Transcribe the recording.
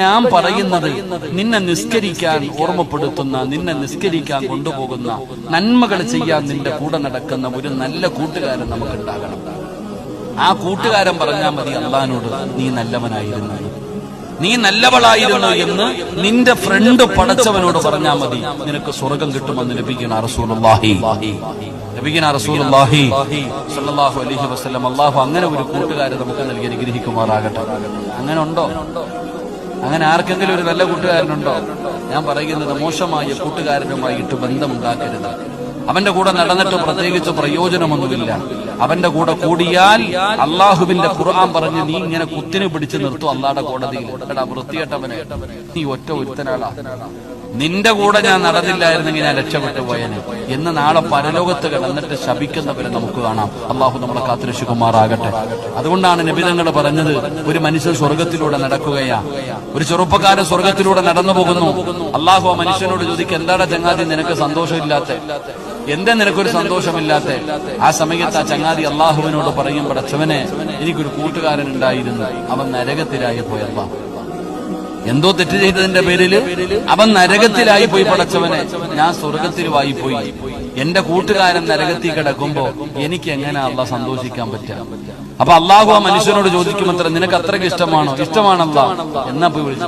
ഞാൻ പറയുന്നത് നിന്നെ നിസ്കരിക്കാൻ ഓർമ്മപ്പെടുത്തുന്ന, നിന്നെ നിസ്കരിക്കാൻ കൊണ്ടുപോകുന്ന, നന്മകൾ ചെയ്യാൻ നിന്റെ കൂടെ നടക്കുന്ന ഒരു നല്ല കൂട്ടുകാരൻ നമുക്കുണ്ടാകണം. ആ കൂട്ടുകാരൻ പറഞ്ഞാൽ മതി അള്ളാഹിനോട്, നീ നല്ലവനായിരുന്നു, നീ നല്ലവളായിരുന്നു എന്ന് നിന്റെ ഫ്രണ്ട് പടച്ചവനോട് പറഞ്ഞാൽ മതി, നിനക്ക് സ്വർഗം കിട്ടുമെന്ന് നബിയുനാ റസൂലുള്ളാഹി സ്വല്ലല്ലാഹു അലൈഹി വസല്ലം. അല്ലാഹു അങ്ങനെ ഒരു കൂട്ടുകാരെ നമുക്ക് നൽകി അനുഗ്രഹിക്കുമാറാകട്ടെ. അങ്ങനെ ഉണ്ടോ? അങ്ങനെ ആർക്കെങ്കിലും ഒരു നല്ല കൂട്ടുകാരനുണ്ടോ? ഞാൻ പറയുന്നത് മോശമായ കൂട്ടുകാരനുമായിട്ട് ബന്ധമുണ്ടാക്കരുത്. അവന്റെ കൂടെ നടന്നിട്ട് പ്രത്യേകിച്ച് പ്രയോജനമൊന്നുമില്ല. അവന്റെ കൂടെ കൂടിയാൽ അള്ളാഹുവിന്റെ ഖുർആൻ പറഞ്ഞ് നീ ഇങ്ങനെ കുത്തിനെ പിടിച്ചു നിർത്തും അള്ളാഹുടെ കോടതിയിൽ. എടാ വൃത്തികെട്ടവനെ, നീ ഒറ്റ ഒരുത്തനാളാ, നിന്റെ കൂടെ ഞാൻ നടന്നില്ലായിരുന്നെങ്കിൽ ഞാൻ രക്ഷപ്പെട്ടു പോയനെ എന്ന് നാളെ പരലോകത്ത് കിടന്നിട്ട് ശപിക്കുന്നവരെ നമുക്ക് കാണാം. അള്ളാഹു നമ്മളെ കാത്തുരക്ഷിക്കുമാറാകട്ടെ. അതുകൊണ്ടാണ് നബിതങ്ങൾ പറഞ്ഞത്, ഒരു മനുഷ്യൻ സ്വർഗത്തിലൂടെ നടക്കുകയാ, ഒരു ചെറുപ്പക്കാരൻ സ്വർഗത്തിലൂടെ നടന്നു പോകുന്നു. അള്ളാഹു ആ മനുഷ്യനോട് ചോദിക്കും, എന്താടാ ചങ്ങാതി നിനക്ക് സന്തോഷമില്ലാത്ത, എന്താ നിനക്കൊരു സന്തോഷമില്ലാത്ത? ആ സമയത്ത് ആ ചങ്ങാതി അള്ളാഹുവിനോട് പറയും, പടച്ചവനെ എനിക്കൊരു കൂട്ടുകാരൻ ഉണ്ടായിരുന്നു, അവൻ നരകത്തിലായി പോയല്ല, എന്തോ തെറ്റ് ചെയ്തതിന്റെ പേരില് അവൻ നരകത്തിലായി പോയി. പടച്ചവനെ ഞാൻ സ്വർഗത്തിലുമായി പോയി, എന്റെ കൂട്ടുകാരൻ നരകത്തിൽ കിടക്കുമ്പോ എനിക്ക് എങ്ങനെ അള്ളാഹ് സന്തോഷിക്കാൻ പറ്റുക? അപ്പൊ അള്ളാഹു ആ മനുഷ്യനോട് ചോദിക്കുമത്ര, നിനക്ക് അത്രയ്ക്ക് ഇഷ്ടമാണോ? ഇഷ്ടമാണല്ലോ, എന്നാ പോയി വിളിച്ചു